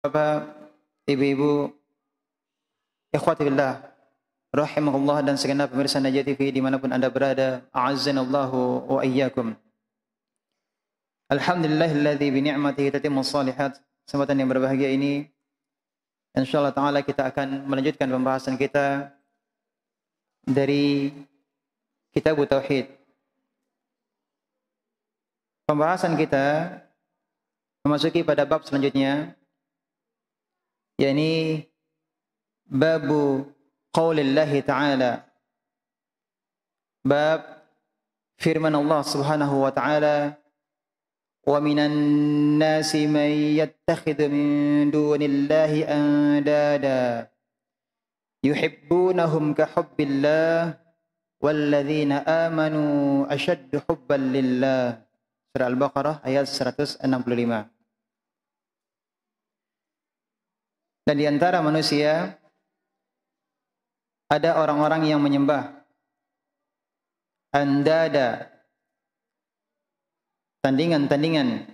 Bapak, Ibu-ibu, ikhwati billah, rahimahullah dan segenap pemirsa Najah TV dimanapun Anda berada, a'azzanallahu wa iyyakum. Alhamdulillahilladzi bi ni'matihi tatimmus shalihat. Kesempatan yang berbahagia ini, insyaallah taala kita akan melanjutkan pembahasan kita dari Kitab Tauhid. Pembahasan kita memasuki pada bab selanjutnya, yakni babu qaulillahi ta'ala, bab firman Allah Subhanahu wa ta'ala, wa minan nasi man yattakhidhu min dunillahi andada yuhibbunahum ka hubbillah walladzina amanu ashaddu hubban lillah. Surah Al-Baqarah ayat 165. Dan di antara manusia ada orang-orang yang menyembah andada, tandingan-tandingan,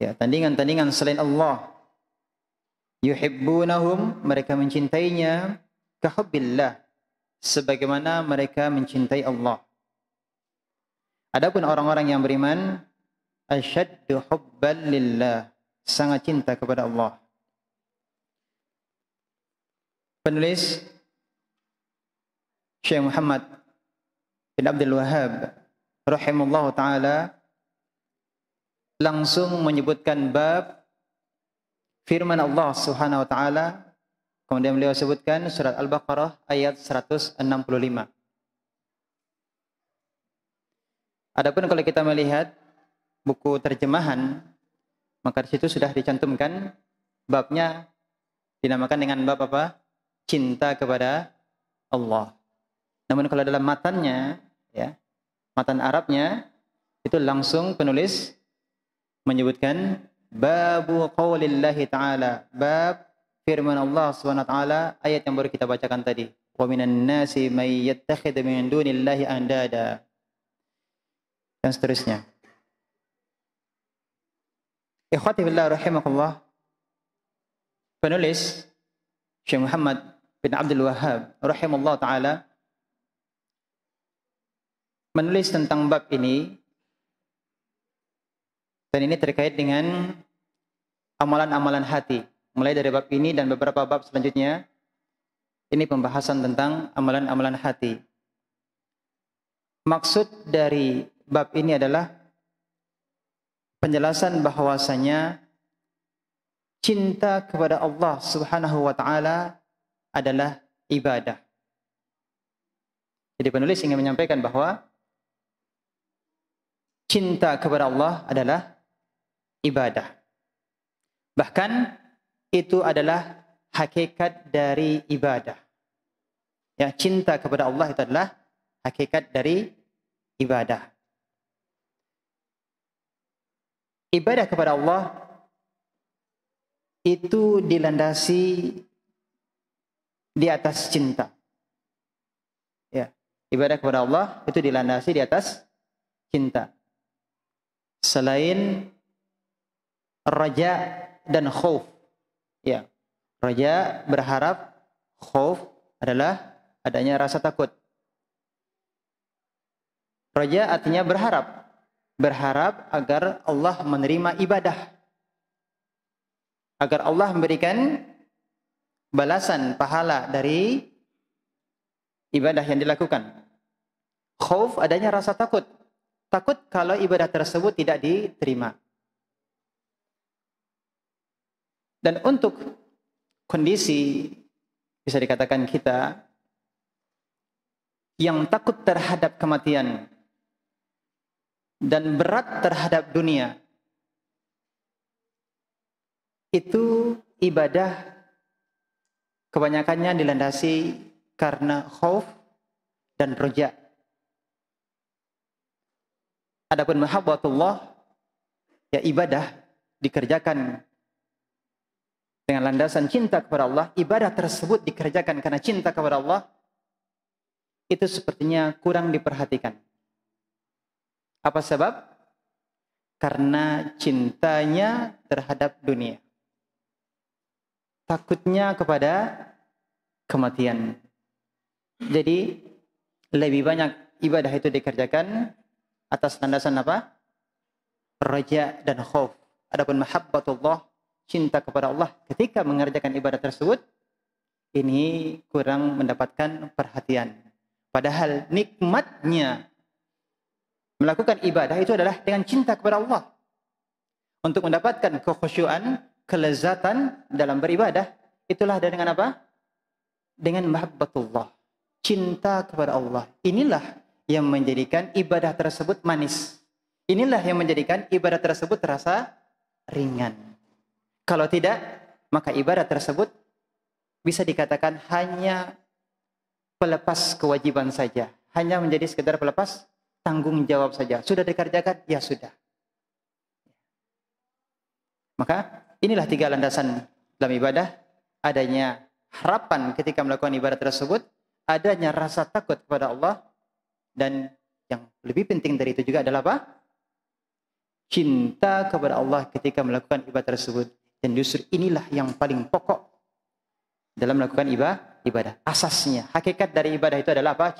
ya, tandingan-tandingan selain Allah. Yuhibbunahum, mereka mencintainya, kahubbillah, sebagaimana mereka mencintai Allah. Adapun orang-orang yang beriman, asyaddu hubban lillah, sangat cinta kepada Allah. Penulis Syekh Muhammad bin Abdul Wahhab rahimahullah ta'ala langsung menyebutkan bab firman Allah Subhanahu wa ta'ala. Kemudian beliau sebutkan surat Al-Baqarah ayat 165. Adapun kalau kita melihat buku terjemahan, maka di situ sudah dicantumkan babnya dinamakan dengan bab apa? Cinta kepada Allah. Namun kalau dalam matannya, ya, matan Arabnya itu langsung penulis menyebutkan babu qaulillahi ta'ala, bab firman Allah Subhanahu wa ta'ala, ayat yang baru kita bacakan tadi. Wa minan nasi may yattakhidhu min dunillahi andada, dan seterusnya. Ikhwati billah rahimakumullah, penulis Syekh Muhammad bin Abdul Wahhab rahimahullah ta'ala menulis tentang bab ini, dan ini terkait dengan amalan-amalan hati. Mulai dari bab ini dan beberapa bab selanjutnya, ini pembahasan tentang amalan-amalan hati. Maksud dari bab ini adalah penjelasan bahwasanya cinta kepada Allah Subhanahu wa ta'ala adalah ibadah. Jadi penulis ingin menyampaikan bahwa cinta kepada Allah adalah ibadah. Bahkan itu adalah hakikat dari ibadah. Ya, cinta kepada Allah itu adalah hakikat dari ibadah. Ibadah kepada Allah itu dilandasi di atas cinta. Ya, ibadah kepada Allah itu dilandasi di atas cinta. Selain raja dan khauf. Ya, raja berharap, khauf adalah adanya rasa takut. Raja artinya berharap. Berharap agar Allah menerima ibadah, agar Allah memberikan balasan pahala dari ibadah yang dilakukan. Khauf adanya rasa takut. Takut kalau ibadah tersebut tidak diterima. Dan untuk kondisi, bisa dikatakan kita yang takut terhadap kematian dan berat terhadap dunia, itu ibadah kebanyakannya dilandasi karena khauf dan roja. Adapun mahabbatullah, ya, ibadah dikerjakan dengan landasan cinta kepada Allah, ibadah tersebut dikerjakan karena cinta kepada Allah, itu sepertinya kurang diperhatikan. Apa sebab? karena cintanya terhadap dunia. Takutnya kepada kematian. Jadi lebih banyak ibadah itu dikerjakan atas landasan apa? Raja dan khauf. Adapun mahabbatullah, cinta kepada Allah, ketika mengerjakan ibadah tersebut, ini kurang mendapatkan perhatian. Padahal nikmatnya melakukan ibadah itu adalah dengan cinta kepada Allah. Untuk mendapatkan kekhusyuan, kelezatan dalam beribadah, itulah dengan apa? Dengan mahabbatullah, cinta kepada Allah. Inilah yang menjadikan ibadah tersebut manis. Inilah yang menjadikan ibadah tersebut terasa ringan. Kalau tidak, maka ibadah tersebut bisa dikatakan hanya pelepas kewajiban saja. Hanya menjadi sekedar pelepas tanggung jawab saja. Sudah dikerjakan, ya sudah. Maka inilah 3 landasan dalam ibadah. Adanya harapan ketika melakukan ibadah tersebut, adanya rasa takut kepada Allah, dan yang lebih penting dari itu juga adalah apa? Cinta kepada Allah ketika melakukan ibadah tersebut. Dan justru inilah yang paling pokok dalam melakukan ibadah. Asasnya, hakikat dari ibadah itu adalah apa?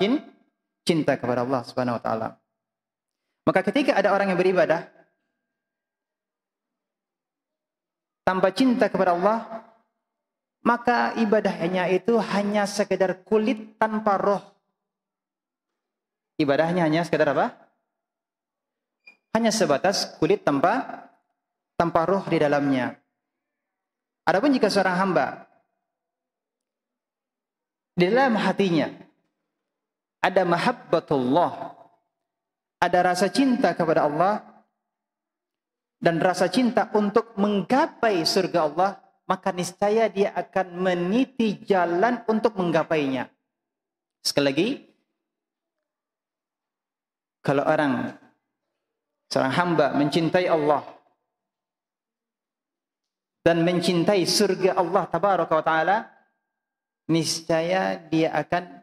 Cinta kepada Allah Subhanahu wa taala. Maka ketika ada orang yang beribadah tanpa cinta kepada Allah, maka ibadahnya itu hanya sekedar kulit tanpa roh. Ibadahnya hanya sekedar apa? Hanya sebatas kulit tanpa roh di dalamnya. Adapun jika seorang hamba di dalam hatinya ada mahabbatullah, ada rasa cinta kepada Allah, dan rasa cinta untuk menggapai surga Allah, maka niscaya dia akan meniti jalan untuk menggapainya. Sekali lagi, kalau seorang hamba mencintai Allah dan mencintai surga Allah tabaraka wa taala, niscaya dia akan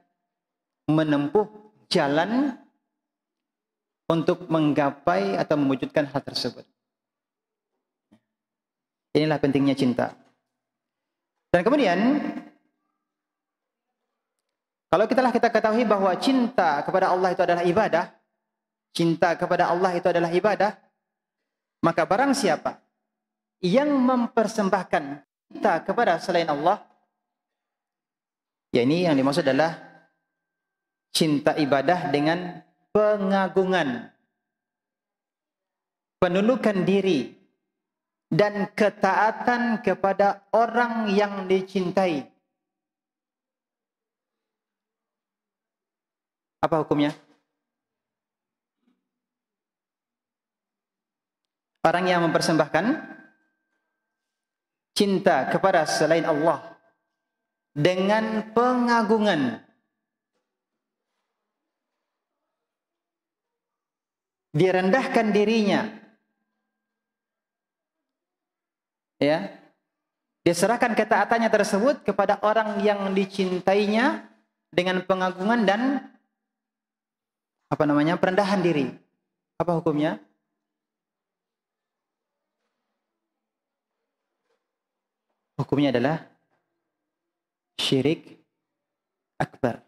menempuh jalan untuk menggapai atau mewujudkan hal tersebut. Inilah pentingnya cinta. Dan kemudian, kalau kita ketahui bahwa cinta kepada Allah itu adalah ibadah, cinta kepada Allah itu adalah ibadah, maka barang siapa yang mempersembahkan cinta kepada selain Allah, ya ini yang dimaksud adalah cinta ibadah dengan pengagungan, penundukan diri, dan ketaatan kepada orang yang dicintai. Apa hukumnya? Orang yang mempersembahkan cinta kepada selain Allah dengan pengagungan, direndahkan dirinya, ya, diserahkan ketaatannya tersebut kepada orang yang dicintainya dengan pengagungan dan perendahan diri. Apa hukumnya? Hukumnya adalah syirik akbar.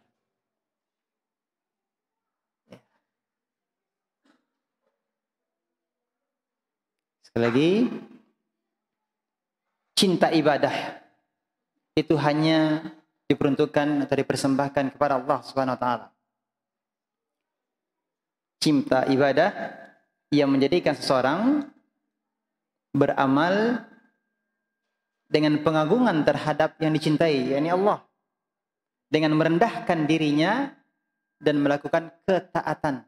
Sekali lagi, cinta ibadah itu hanya diperuntukkan atau dipersembahkan kepada Allah Subhanahu wa taala. Cinta ibadah yang menjadikan seseorang beramal dengan pengagungan terhadap yang dicintai, yakni Allah, dengan merendahkan dirinya dan melakukan ketaatan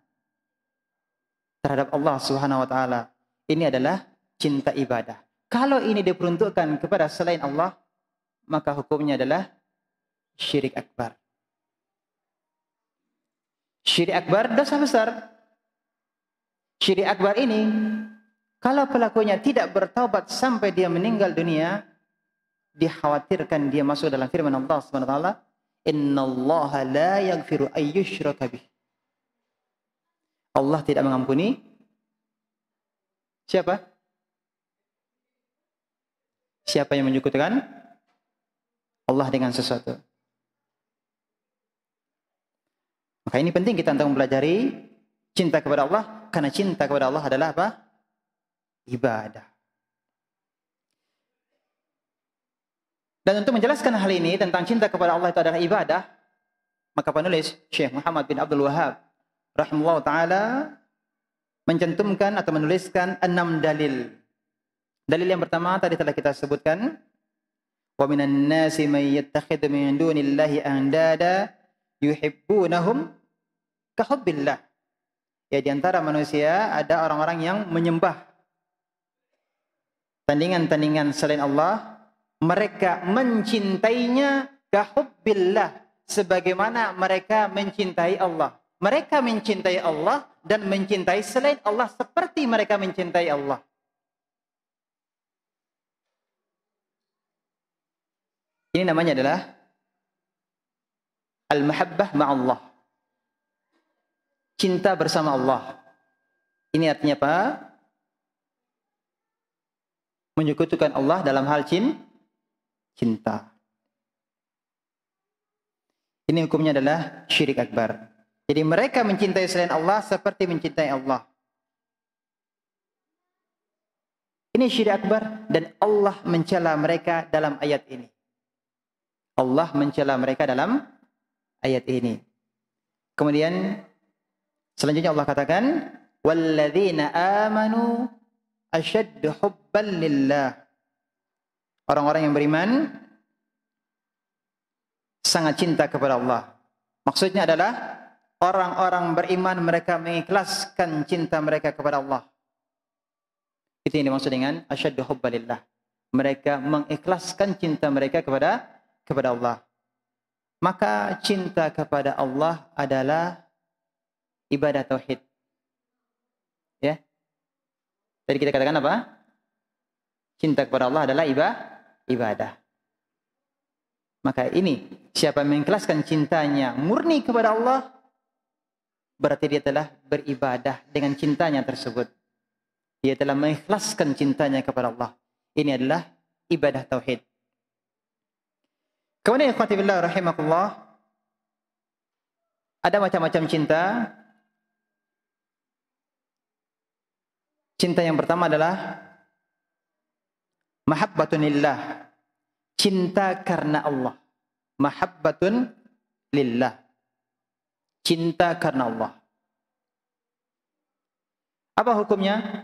terhadap Allah Subhanahu wa taala. Ini adalah cinta ibadah. Kalau ini diperuntukkan kepada selain Allah, maka hukumnya adalah syirik akbar. Syirik akbar dosa besar. Syirik akbar ini, kalau pelakunya tidak bertaubat sampai dia meninggal dunia, dikhawatirkan dia masuk dalam firman Allah Subhanahu wa taala, "Innallaha la yaghfiru ay yushraka bih." Allah tidak mengampuni Siapa? Siapa yang menyekutukan Allah dengan sesuatu? Maka ini penting kita untuk mempelajari cinta kepada Allah, karena cinta kepada Allah adalah apa? Ibadah. Dan untuk menjelaskan hal ini tentang cinta kepada Allah itu adalah ibadah, maka penulis Syekh Muhammad bin Abdul Wahhab rahimahullah ta'ala mencantumkan atau menuliskan 6 dalil. Dalil yang pertama tadi telah kita sebutkan, wa minan nasi may yattakhidhu min dunillahi andada yuhibbunahum kahubbillah. Ya, di antara manusia ada orang-orang yang menyembah tandingan-tandingan selain Allah, mereka mencintainya kahubbillah, sebagaimana mereka mencintai Allah. Mereka mencintai Allah dan mencintai selain Allah seperti mereka mencintai Allah. Ini namanya adalah al-mahabbah ma'allah. Cinta bersama Allah. Ini artinya apa? Menyekutukan Allah dalam hal cinta. Ini hukumnya adalah syirik akbar. Jadi mereka mencintai selain Allah seperti mencintai Allah. Ini syirik akbar dan Allah mencela mereka dalam ayat ini. Allah mencela mereka dalam ayat ini. Kemudian selanjutnya Allah katakan, walladzina amanu asyaddu hubban lillah. Orang-orang yang beriman sangat cinta kepada Allah. Maksudnya adalah orang-orang beriman mereka mengikhlaskan cinta mereka kepada Allah. Itu yang dimaksud dengan asyaddu hubban lillah. Mereka mengikhlaskan cinta mereka kepada Allah. Maka cinta kepada Allah adalah ibadah tauhid. Ya. Tadi kita katakan apa? Cinta kepada Allah adalah ibadah. Maka ini, siapa mengikhlaskan cintanya murni kepada Allah, berarti dia telah beribadah dengan cintanya tersebut. Dia telah mengikhlaskan cintanya kepada Allah. Ini adalah ibadah tauhid. Kemudian ikhwati billah rahimakumullah, ada macam-macam cinta. Cinta yang pertama adalah mahabbatun lillah. Cinta karena Allah. Mahabbatun lillah. Cinta karena Allah. Apa hukumnya?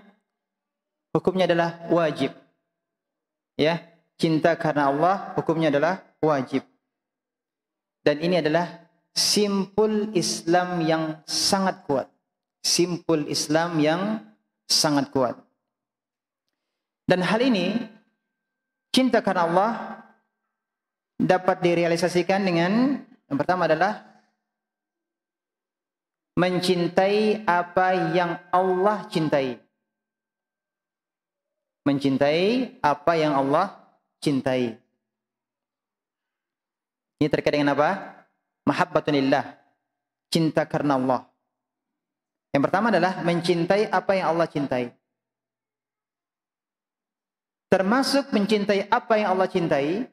Hukumnya adalah wajib. Ya, cinta karena Allah hukumnya adalah wajib. Dan ini adalah simpul Islam yang sangat kuat. Simpul Islam yang sangat kuat. Dan hal ini, cinta karena Allah dapat direalisasikan dengan yang pertama adalah mencintai apa yang Allah cintai. Mencintai apa yang Allah cintai. Ini terkait dengan apa? Mahabbatun lillah. Cinta karena Allah. Yang pertama adalah mencintai apa yang Allah cintai. Termasuk mencintai apa yang Allah cintai,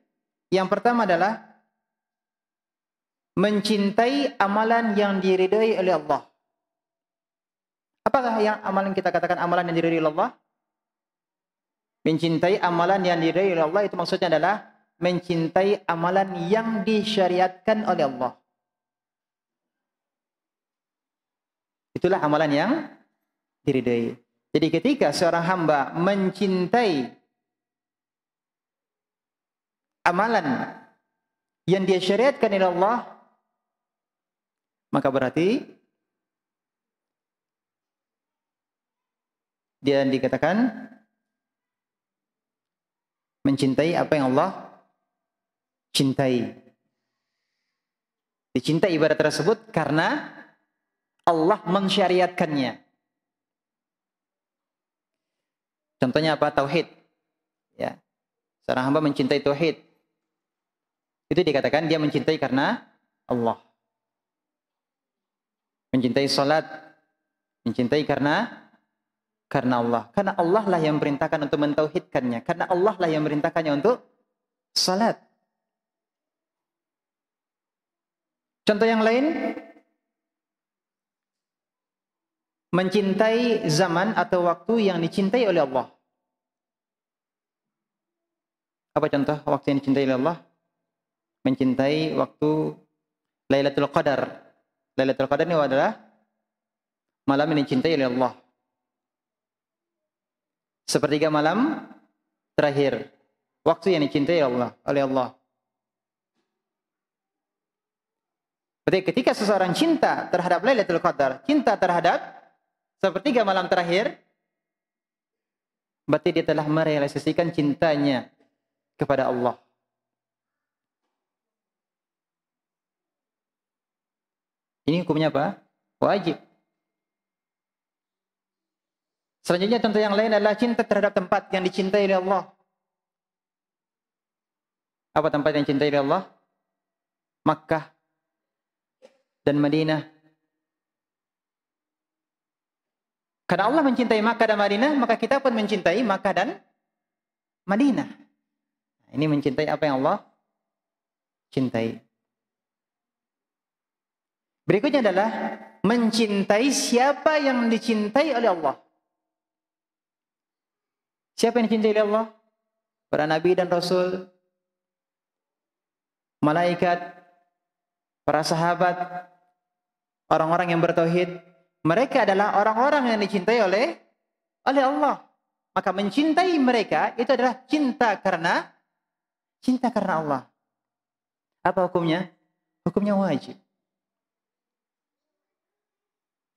yang pertama adalah mencintai amalan yang diridhai oleh Allah. Apakah yang amalan kita katakan amalan yang diridhai oleh Allah? Mencintai amalan yang diridhai oleh Allah itu maksudnya adalah mencintai amalan yang disyariatkan oleh Allah. Itulah amalan yang diridhai. Jadi ketika seorang hamba mencintai amalan yang dia syariatkan oleh Allah, maka berarti dia dikatakan mencintai apa yang Allah cintai. Dicintai ibadah tersebut karena Allah mensyariatkannya. Contohnya apa? Tauhid. Ya. Seorang hamba mencintai tauhid. Itu dikatakan dia mencintai karena Allah. Mencintai salat, mencintai karena karena Allah. Karena Allah lah yang merintahkan untuk mentauhidkannya. Karena Allah lah yang merintahkannya untuk salat. Contoh yang lain, mencintai zaman atau waktu yang dicintai oleh Allah. Apa contoh waktu yang dicintai oleh Allah? Mencintai waktu Lailatul Qadar. Lailatul Qadar ini adalah malam yang dicintai oleh Allah. Sepertiga malam terakhir. Waktu yang dicintai oleh Allah. Berarti ketika seseorang cinta terhadap Lailatul Qadar, cinta terhadap sepertiga malam terakhir, berarti dia telah merealisasikan cintanya kepada Allah. Ini hukumnya apa? Wajib. Selanjutnya contoh yang lain adalah cinta terhadap tempat yang dicintai oleh Allah. Apa tempat yang dicintai oleh Allah? Makkah dan Madinah. Karena Allah mencintai Makkah dan Madinah, maka kita pun mencintai Makkah dan Madinah. Ini mencintai apa yang Allah cintai. Berikutnya adalah mencintai siapa yang dicintai oleh Allah. Siapa yang dicintai oleh Allah? Para nabi dan rasul, malaikat, para sahabat, orang-orang yang bertauhid. Mereka adalah orang-orang yang dicintai oleh Allah. Maka mencintai mereka itu adalah cinta karena Allah. Apa hukumnya? Hukumnya wajib.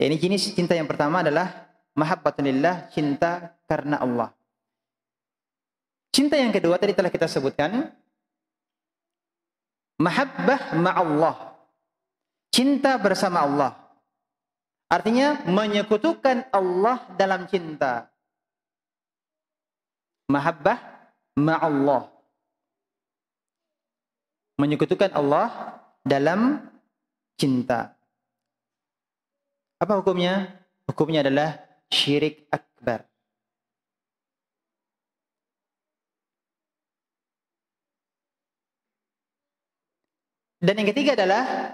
Ini jenis cinta yang pertama adalah mahabbatulillah, cinta karena Allah. Cinta yang kedua tadi telah kita sebutkan, mahabbah ma'allah, cinta bersama Allah. Artinya menyekutukan Allah dalam cinta. Mahabbah ma'allah, menyekutukan Allah dalam cinta. Apa hukumnya? Hukumnya adalah syirik akbar. Dan yang ketiga adalah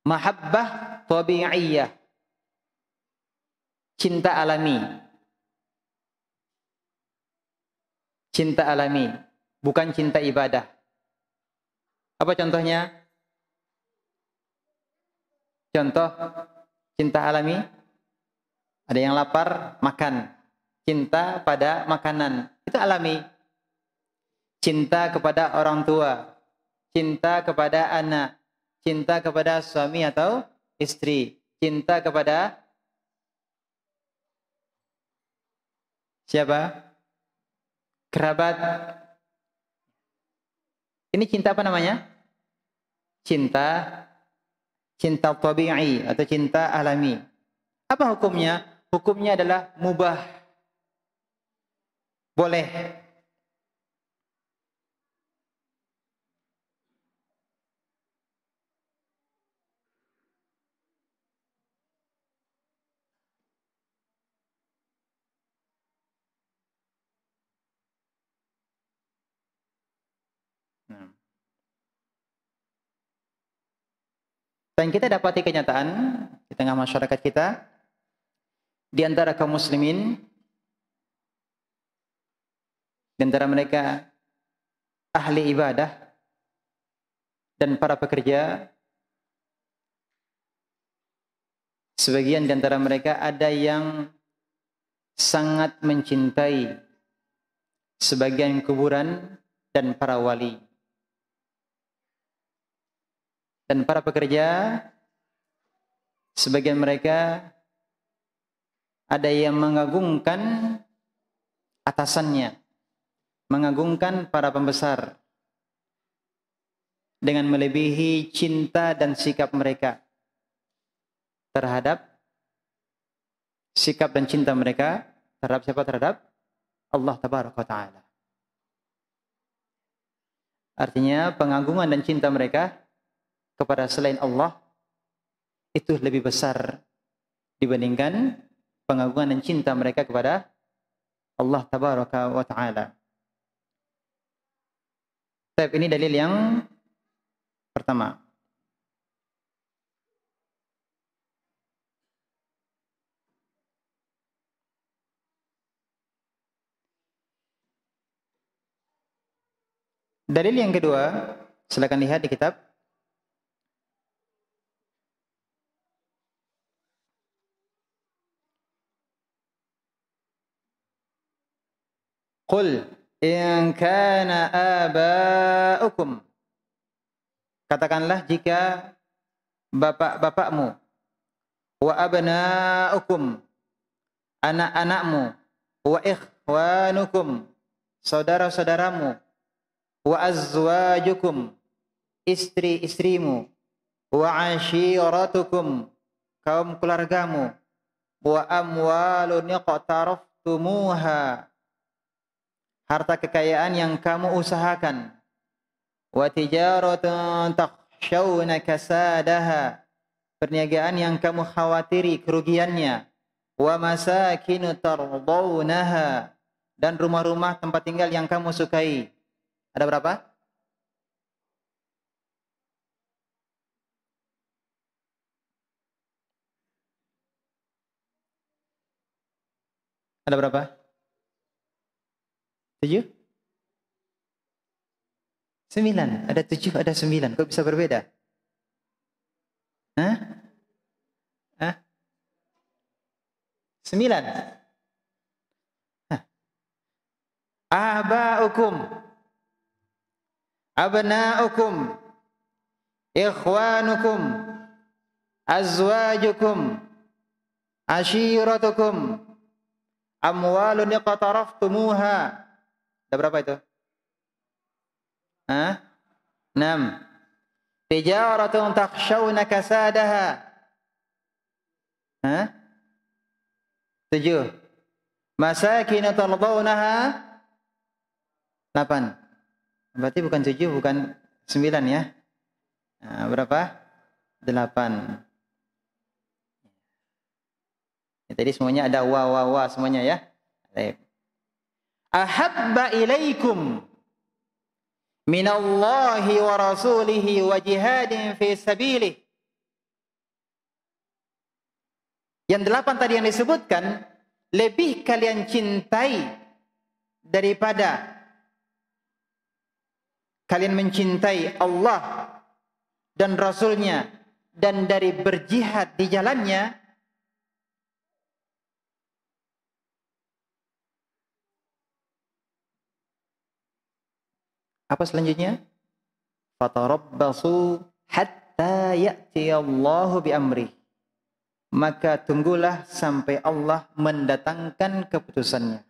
mahabbah tabi'iyah, cinta alami. Cinta alami, bukan cinta ibadah. Apa contohnya? Contoh cinta alami, ada yang lapar, makan. Cinta pada makanan, itu alami. Cinta kepada orang tua, cinta kepada anak, cinta kepada suami atau istri, cinta kepada siapa? Kerabat. Ini cinta apa namanya? Cinta tabi'i atau cinta alami. Apa hukumnya? Hukumnya adalah mubah. Boleh. Dan kita dapati kenyataan di tengah masyarakat kita, di antara kaum muslimin, di antara mereka ahli ibadah dan para pekerja, sebagian di antara mereka ada yang sangat mencintai sebagian kuburan dan para wali. Dan para pekerja, sebagian mereka ada yang mengagungkan atasannya, mengagungkan para pembesar dengan melebihi cinta dan sikap mereka terhadap sikap dan cinta mereka terhadap siapa? Terhadap Allah Tabaraka wa Ta'ala. Artinya pengagungan dan cinta mereka kepada selain Allah itu lebih besar dibandingkan pengagungan dan cinta mereka kepada Allah tabaraka wa ta'ala. Tapi ini dalil yang pertama. Dalil yang kedua, silakan lihat di kitab. Qul in kana aba'ukum. Katakanlah jika bapak-bapakmu, wa abna'ukum, anak-anakmu, wa ikhwanukum, saudara-saudaramu, wa azwajukum, istri-istrimu, wa ashiratukum, kaum keluargamu, wa amwalun iqtaraftumuha, harta kekayaan yang kamu usahakan, wa tijaratun takhshawna kasadaha, perniagaan yang kamu khawatiri kerugiannya, wa masakinu tardawnaha, dan rumah-rumah tempat tinggal yang kamu sukai. Ada berapa? Ada berapa? 7? 9. Ada 7, ada 9. Kok bisa berbeda? Hah? Hah? 9. Hah. Aba'ukum, abna'ukum, ikhwanukum, azwajukum, ashiratukum, amwalun iqtaraftumuha. Ada berapa itu? Hah? 6. Tijaratun takhshawna kasadaha. Hah? 7. Masakin tardawnaha. 8. Berarti bukan 7, bukan 9 ya. Nah, berapa? 8. Ya, tadi semuanya ada wa semuanya ya. Baik. Ahabba ilaikum minallahi wa rasulihi wa jihadin fi sabilih. Yang 8 tadi yang disebutkan, lebih kalian cintai daripada kalian mencintai Allah dan Rasulnya dan dari berjihad di jalannya. Apa selanjutnya? Fatarabbasu hatta ya'tiyallahu bi'amrih. Maka tunggulah sampai Allah mendatangkan keputusannya.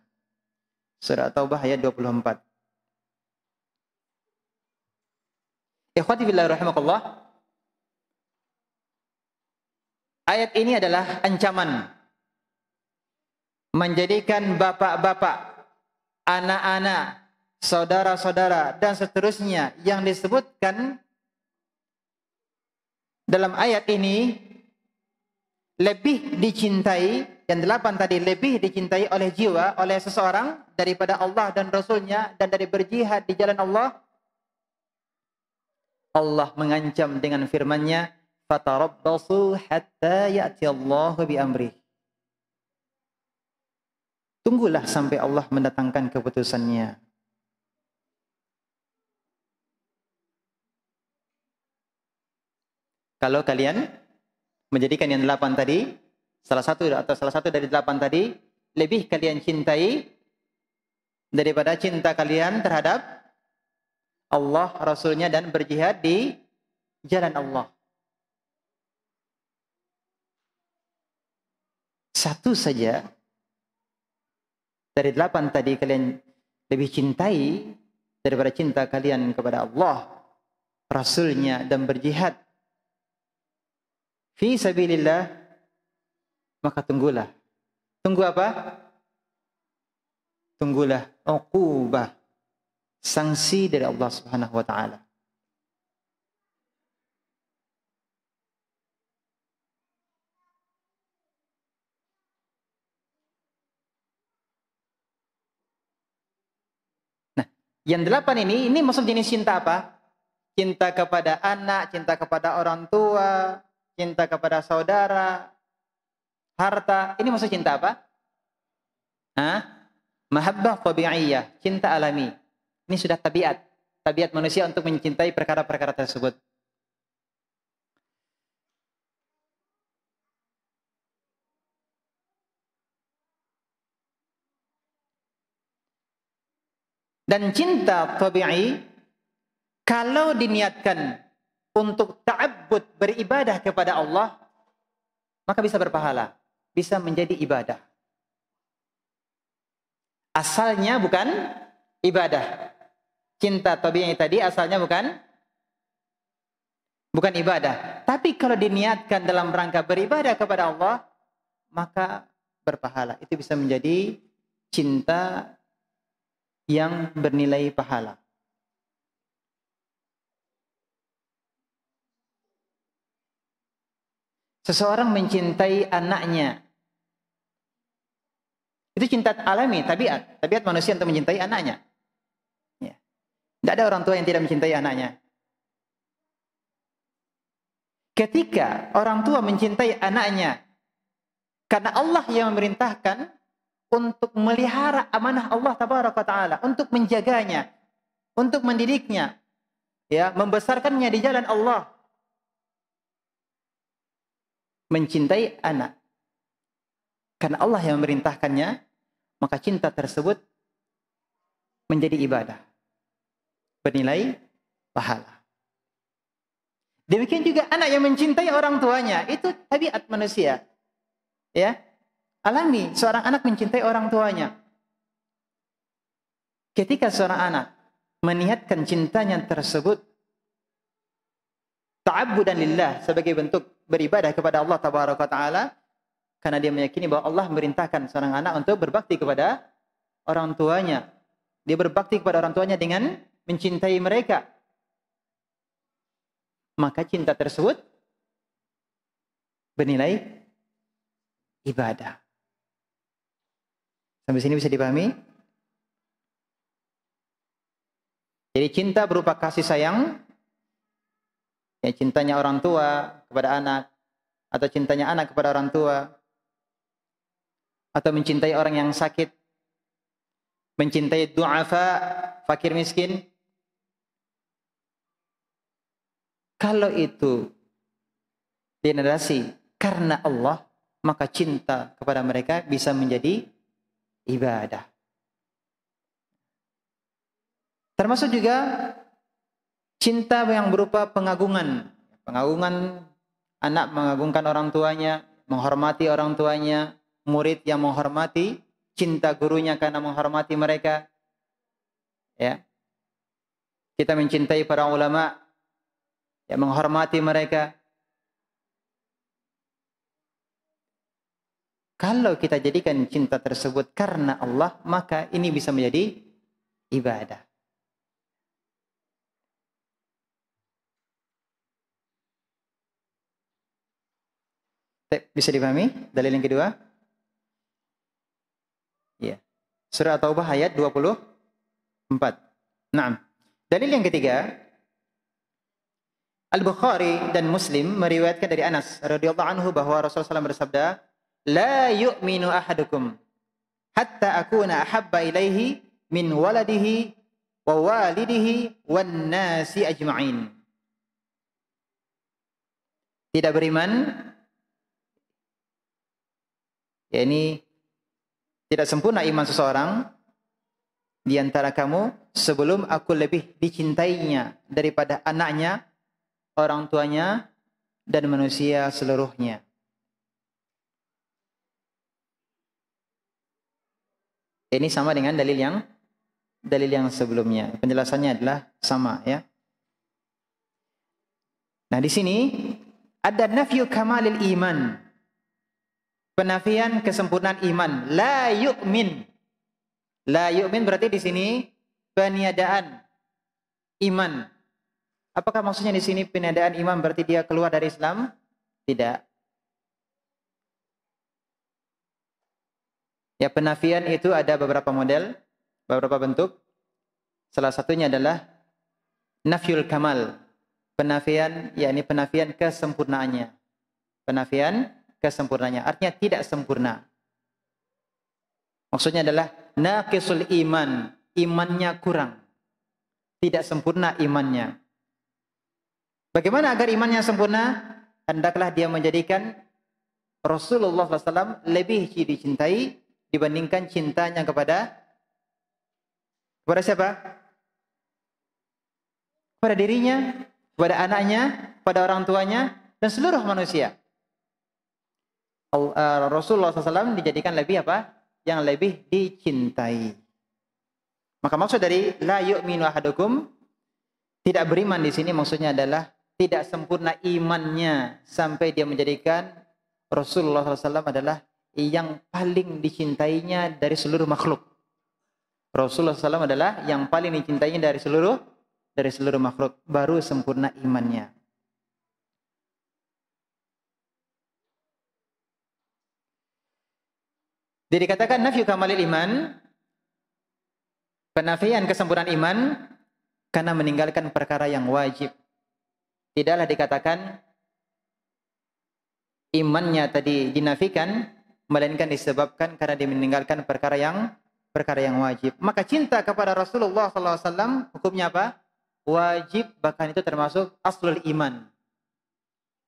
Surah Taubah ayat 24. Ikhwati fillah rahimakumullah. Ayat ini adalah ancaman menjadikan bapak-bapak, anak-anak, saudara-saudara dan seterusnya yang disebutkan dalam ayat ini lebih dicintai, yang 8 tadi lebih dicintai oleh jiwa, oleh seseorang daripada Allah dan Rasulnya dan dari berjihad di jalan Allah. Allah mengancam dengan firman-Nya, fatarabbasu hatta ya'tiyallahu bi'amrih. Tunggulah sampai Allah mendatangkan keputusannya. Kalau kalian menjadikan yang 8 tadi, salah satu dari 8 tadi, lebih kalian cintai daripada cinta kalian terhadap Allah, Rasulnya, dan berjihad di jalan Allah. Satu saja dari 8 tadi kalian lebih cintai daripada cinta kalian kepada Allah, Rasulnya, dan berjihad fi sabilillah, maka tunggulah. Tunggu apa? Tunggulah uqubah, sanksi dari Allah Subhanahu wa taala. Yang 8 ini masuk jenis cinta apa? Cinta kepada anak, cinta kepada orang tua, cinta kepada saudara, harta. Ini masuk cinta apa? Mahabbah tabi'iyah, cinta alami. Ini sudah tabiat manusia untuk mencintai perkara-perkara tersebut. Dan cinta tabi'i, kalau diniatkan untuk ta'abbud, beribadah kepada Allah, maka bisa berpahala, bisa menjadi ibadah. Asalnya bukan ibadah. Cinta tabi'i tadi asalnya bukan ibadah. Tapi kalau diniatkan dalam rangka beribadah kepada Allah, maka berpahala. Itu bisa menjadi cinta yang bernilai pahala. Seseorang mencintai anaknya. Itu cinta alami, tabiat manusia untuk mencintai anaknya. Ya. Tidak ada orang tua yang tidak mencintai anaknya. Ketika orang tua mencintai anaknya, karena Allah yang memerintahkan untuk melihara amanah Allah Tabaraka Ta'ala, untuk menjaganya, untuk mendidiknya, ya, membesarkannya di jalan Allah. Mencintai anak karena Allah yang memerintahkannya, maka cinta tersebut menjadi ibadah, bernilai pahala. Demikian juga anak yang mencintai orang tuanya, itu tabiat manusia, ya, alami. Seorang anak mencintai orang tuanya. Ketika seorang anak meniatkan cintanya tersebut ta'abbudan lillah, sebagai bentuk beribadah kepada Allah Tabaraka Ta'ala, karena dia meyakini bahwa Allah memerintahkan seorang anak untuk berbakti kepada orang tuanya. Dia berbakti kepada orang tuanya dengan mencintai mereka. Maka cinta tersebut bernilai ibadah. Sampai sini bisa dipahami? Jadi cinta berupa kasih sayang, ya, cintanya orang tua kepada anak, atau cintanya anak kepada orang tua, atau mencintai orang yang sakit, mencintai du'afa, fakir miskin. Kalau itu dinadasi karena Allah, maka cinta kepada mereka bisa menjadi ibadah. Termasuk juga cinta yang berupa pengagungan. Pengagungan, anak mengagungkan orang tuanya, menghormati orang tuanya, murid yang menghormati, cinta gurunya karena menghormati mereka. Ya. Kita mencintai para ulama, ya, menghormati mereka. Kalau kita jadikan cinta tersebut karena Allah, maka ini bisa menjadi ibadah. Bisa dipahami dalil yang kedua? Ya. Surah At-Taubah ayat 24. Naam. Dalil yang ketiga, Al-Bukhari dan Muslim meriwayatkan dari Anas radhiyallahu anhu bahwa Rasulullah SAW bersabda, "La yu'minu ahadukum hatta akuna ahabba ilaihi min waladihi wa walidihi wan nasi ajma'in." Tidak beriman, ya, ini tidak sempurna iman seseorang di antara kamu sebelum aku lebih dicintainya daripada anaknya, orang tuanya, dan manusia seluruhnya. Ini sama dengan dalil yang sebelumnya. Penjelasannya adalah sama, ya. Nah, di sini ada nafyu kamalil iman. Penafian kesempurnaan iman. La yu'min. La yu'min berarti di sini peniadaan iman. Apakah maksudnya di sini peniadaan iman berarti dia keluar dari Islam? Tidak. Ya, penafian itu ada beberapa model, beberapa bentuk. Salah satunya adalah nafyul kamal. Penafian, yakni penafian kesempurnaannya. Penafian kesempurnaannya. Artinya tidak sempurna. Maksudnya adalah naqisul iman. Imannya kurang. Tidak sempurna imannya. Bagaimana agar imannya sempurna? Hendaklah dia menjadikan Rasulullah SAW lebih dicintai dibandingkan cintanya kepada siapa? Kepada dirinya, kepada anaknya, pada orang tuanya, dan seluruh manusia. Rasulullah SAW dijadikan lebih apa? Yang lebih dicintai. Maka maksud dari la yu'minu ahadukum, tidak beriman di sini maksudnya adalah tidak sempurna imannya sampai dia menjadikan Rasulullah SAW adalah yang paling dicintainya dari seluruh makhluk. Rasulullah SAW adalah yang paling dicintainya dari seluruh makhluk. Baru sempurna imannya. Jadi dikatakan nafyu kamalil iman, penafian kesempurnaan iman karena meninggalkan perkara yang wajib. Tidaklah dikatakan imannya tadi dinafikan, melainkan disebabkan karena dia meninggalkan perkara yang wajib. Maka cinta kepada Rasulullah SAW hukumnya apa? Wajib, bahkan itu termasuk aslul iman.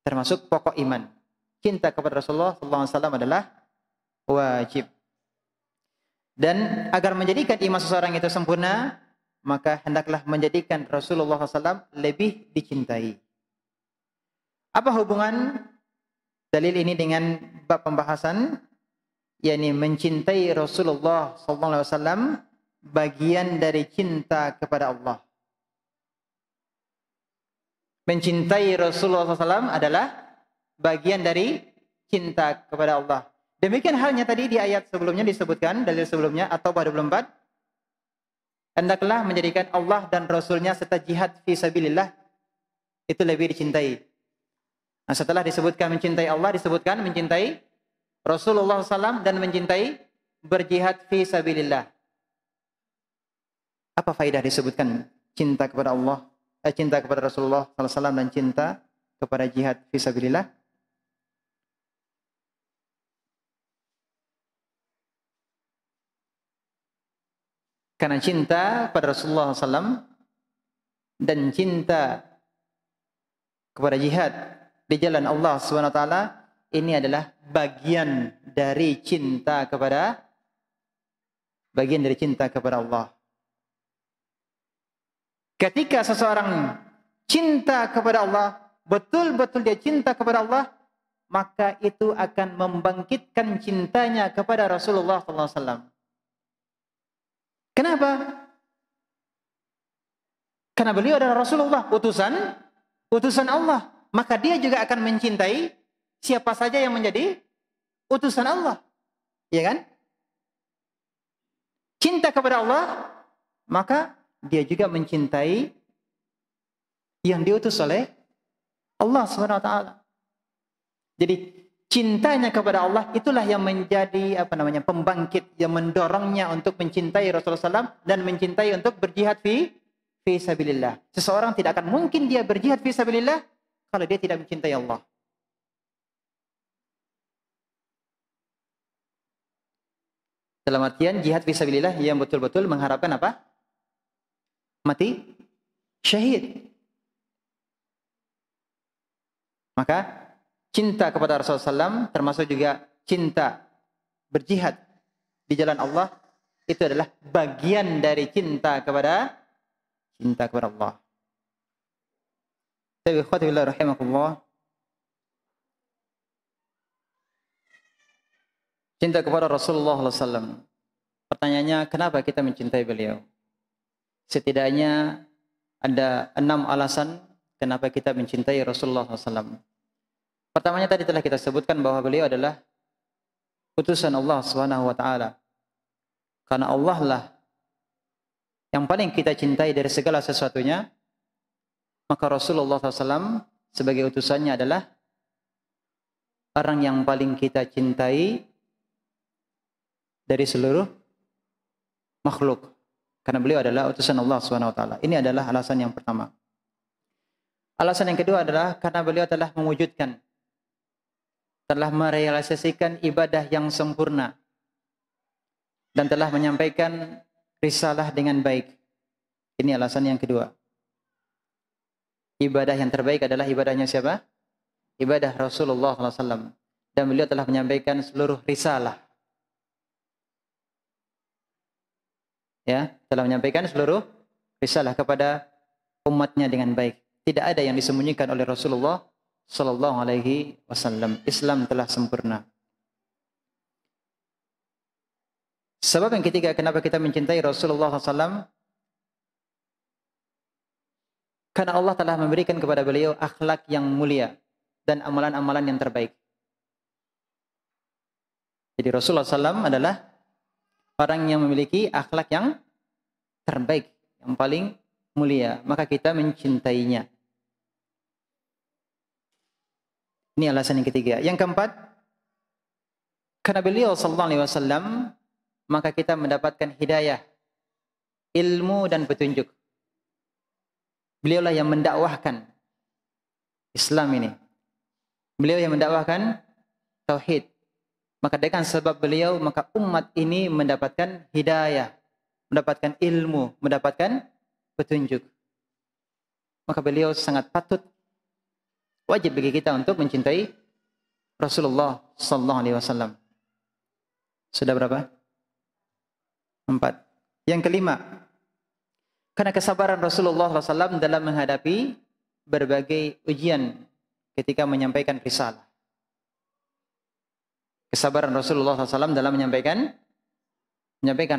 Termasuk pokok iman. Cinta kepada Rasulullah SAW adalah wajib. Dan agar menjadikan iman seseorang itu sempurna, maka hendaklah menjadikan Rasulullah SAW lebih dicintai. Apa hubungan dalil ini dengan bab pembahasan? yakni mencintai Rasulullah SAW bagian dari cinta kepada Allah. Mencintai Rasulullah SAW adalah bagian dari cinta kepada Allah. Demikian halnya tadi di ayat sebelumnya disebutkan, dalil sebelumnya, At-Taubah 24. Hendaklah menjadikan Allah dan Rasulnya serta jihad fi sabilillah itu lebih dicintai. Nah, setelah disebutkan mencintai Allah, disebutkan mencintai Rasulullah SAW dan mencintai berjihad fi sabilillah. Apa faedah disebutkan cinta kepada Allah, cinta kepada Rasulullah SAW dan cinta kepada jihad fi sabilillah? Karena cinta pada Rasulullah SAW dan cinta kepada jihad di jalan Allah SWT ini adalah bagian dari cinta kepada Allah. Ketika seseorang cinta kepada Allah, betul-betul dia cinta kepada Allah, maka itu akan membangkitkan cintanya kepada Rasulullah SAW. Kenapa? Karena beliau adalah Rasulullah, utusan Allah. Maka dia juga akan mencintai siapa saja yang menjadi utusan Allah. Ya kan? Cinta kepada Allah, maka dia juga mencintai yang diutus oleh Allah SWT. Jadi cintanya kepada Allah itulah yang menjadi pembangkit yang mendorongnya untuk mencintai Rasulullah SAW dan mencintai untuk berjihad fi sabilillah. Seseorang tidak akan mungkin dia berjihad fi sabilillah kalau dia tidak mencintai Allah. Dalam artian jihad fi sabilillah yang betul-betul mengharapkan apa? Mati syahid. Maka cinta kepada Rasulullah SAW termasuk juga cinta berjihad di jalan Allah itu adalah bagian dari cinta kepada Allah. Tapi khawatibillah rahimakumullah, cinta kepada Rasulullah SAW. Pertanyaannya, kenapa kita mencintai beliau? Setidaknya ada 6 alasan kenapa kita mencintai Rasulullah SAW. Pertamanya tadi telah kita sebutkan bahwa beliau adalah utusan Allah SWT. Karena Allah lah yang paling kita cintai dari segala sesuatunya, maka Rasulullah SAW sebagai utusannya adalah orang yang paling kita cintai dari seluruh makhluk. Karena beliau adalah utusan Allah Subhanahu wa taala. Ini adalah alasan yang pertama. Alasan yang kedua adalah karena beliau telah mewujudkan, telah merealisasikan ibadah yang sempurna dan telah menyampaikan risalah dengan baik. Ini alasan yang kedua. Ibadah yang terbaik adalah ibadahnya siapa? Ibadah Rasulullah SAW. Dan beliau telah menyampaikan seluruh risalah. Ya, telah menyampaikan seluruh risalah kepada umatnya dengan baik. Tidak ada yang disembunyikan oleh Rasulullah sallallahu alaihi wasallam. Islam telah sempurna. Sebab yang ketiga kenapa kita mencintai Rasulullah SAW, karena Allah telah memberikan kepada beliau akhlak yang mulia dan amalan-amalan yang terbaik. Jadi Rasulullah SAW adalah orang yang memiliki akhlak yang terbaik, yang paling mulia. Maka kita mencintainya. Ini alasan yang ketiga. Yang keempat, karena beliau sallallahu alaihi wasallam, maka kita mendapatkan hidayah, ilmu dan petunjuk. Beliaulah yang mendakwahkan Islam ini. Beliau yang mendakwahkan tauhid. Maka dengan sebab beliau, maka umat ini mendapatkan hidayah, mendapatkan ilmu, mendapatkan petunjuk. Maka beliau sangat patut, wajib bagi kita untuk mencintai Rasulullah sallallahu alaihi wasallam. Sudah berapa? 4. Yang kelima, karena kesabaran Rasulullah SAW dalam menghadapi berbagai ujian ketika menyampaikan risalah. Kesabaran Rasulullah SAW dalam menyampaikan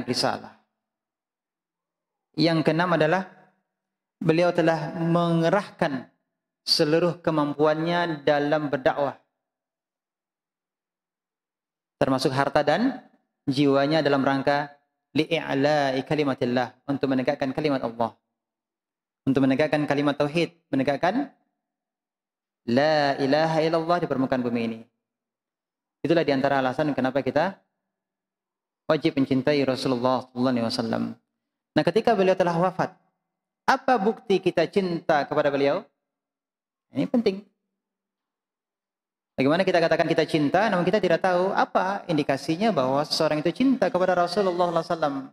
risalah. Yang keenam adalah beliau telah mengerahkan seluruh kemampuannya dalam berdakwah, termasuk harta dan jiwanya dalam rangka li'i'la'i kalimatillah, untuk menegakkan kalimat Allah, untuk menegakkan kalimat tauhid, menegakkan la ilaha illallah di permukaan bumi ini. Itulah diantara alasan kenapa kita wajib mencintai Rasulullah SAW. Nah, ketika beliau telah wafat, apa bukti kita cinta kepada beliau? Ini penting. Bagaimana kita katakan kita cinta, namun kita tidak tahu apa indikasinya bahwa seseorang itu cinta kepada Rasulullah SAW.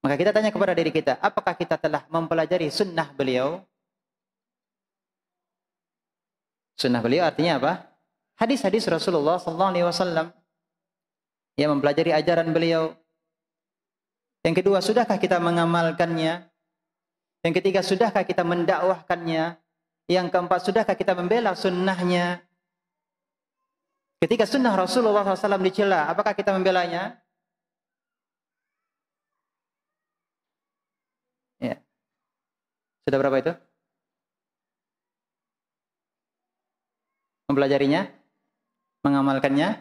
Maka kita tanya kepada diri kita, apakah kita telah mempelajari sunnah beliau? Sunnah beliau artinya apa? Hadis-hadis Rasulullah SAW. Yang mempelajari ajaran beliau. Yang kedua, sudahkah kita mengamalkannya? Yang ketiga, sudahkah kita mendakwahkannya? Yang keempat, sudahkah kita membela sunnahnya? Ketika sunnah Rasulullah SAW dicela, apakah kita membelanya? Ya. Sudah berapa itu? Mempelajarinya, mengamalkannya,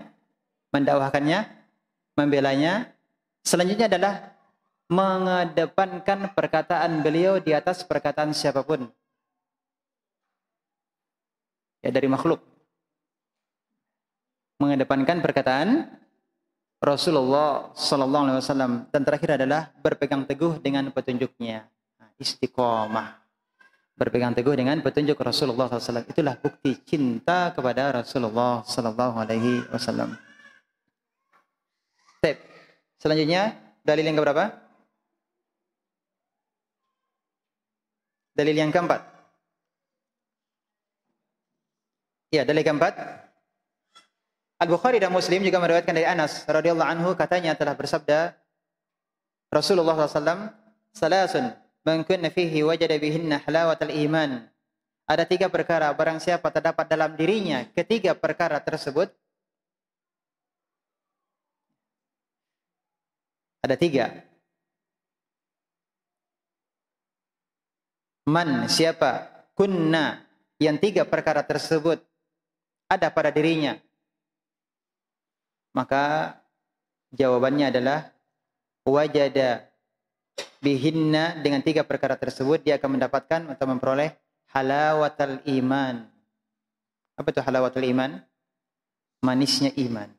mendakwahkannya, membelanya. Selanjutnya adalah mengedepankan perkataan beliau di atas perkataan siapapun. Ya, dari makhluk. Mengedepankan perkataan Rasulullah SAW. Dan terakhir adalah berpegang teguh dengan petunjuknya. Nah, istiqomah. Berpegang teguh dengan petunjuk Rasulullah SAW. Itulah bukti cinta kepada Rasulullah SAW. Selanjutnya, dalil yang keberapa? Dalil yang keempat. Ya, dalil keempat. Al-Bukhari dan Muslim juga meriwayatkan dari Anas radhiyallahu anhu, katanya telah bersabda Rasulullah SAW, "Salasun man kunna fihi wajada bihinna halawatal iman." Ada 3 perkara barang siapa terdapat dalam dirinya ketiga perkara tersebut. Ada 3. Man, siapa, kunna, yang 3 perkara tersebut ada pada dirinya, maka jawabannya adalah wajada bihinna, dengan 3 perkara tersebut dia akan mendapatkan atau memperoleh halawatul iman. Apa itu halawatul iman? Manisnya iman.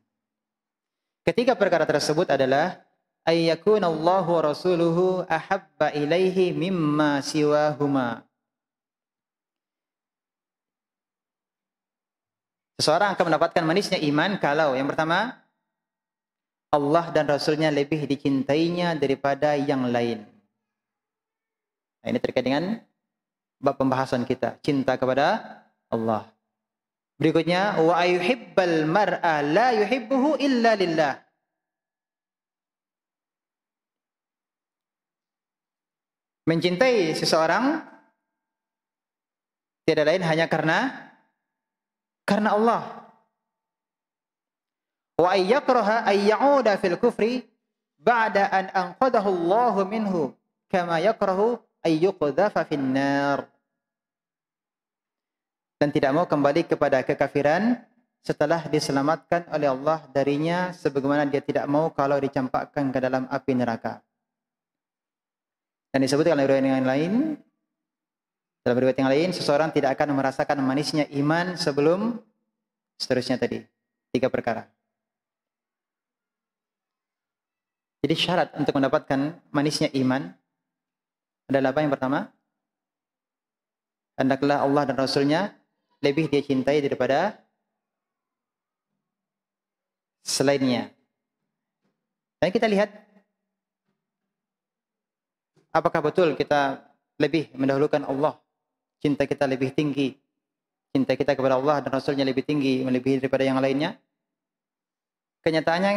Ketiga perkara tersebut adalah ayyakuna Allahu wa rasuluhu ahabba ilaihi mimma siwahuma. Seseorang akan mendapatkan manisnya iman kalau yang pertama, Allah dan Rasulnya lebih dicintainya daripada yang lain. Nah, ini terkait dengan bab pembahasan kita, cinta kepada Allah. Berikutnya, wa ayuhibbal mar'a la yuhibbuhu illa lillah. Mencintai seseorang tiada lain hanya karena Allah. Wa ayyakraha ay ya'uda fil kufri ba'da an anqadahu Allahu minhu kama yakrahu ay yuqdhafa fin nar. Dan tidak mau kembali kepada kekafiran setelah diselamatkan oleh Allah darinya, sebagaimana dia tidak mau kalau dicampakkan ke dalam api neraka. Dan disebutkan oleh riwayat yang lain, dalam riwayat yang lain, seseorang tidak akan merasakan manisnya iman sebelum seterusnya tadi, 3 perkara. Jadi syarat untuk mendapatkan manisnya iman adalah apa? Yang pertama, hendaklah Allah dan Rasulnya lebih dia cintai daripada selainnya. Dan kita lihat apakah betul kita lebih mendahulukan Allah, cinta kita lebih tinggi, cinta kita kepada Allah dan Rasulnya lebih tinggi, melebihi daripada yang lainnya. Kenyataannya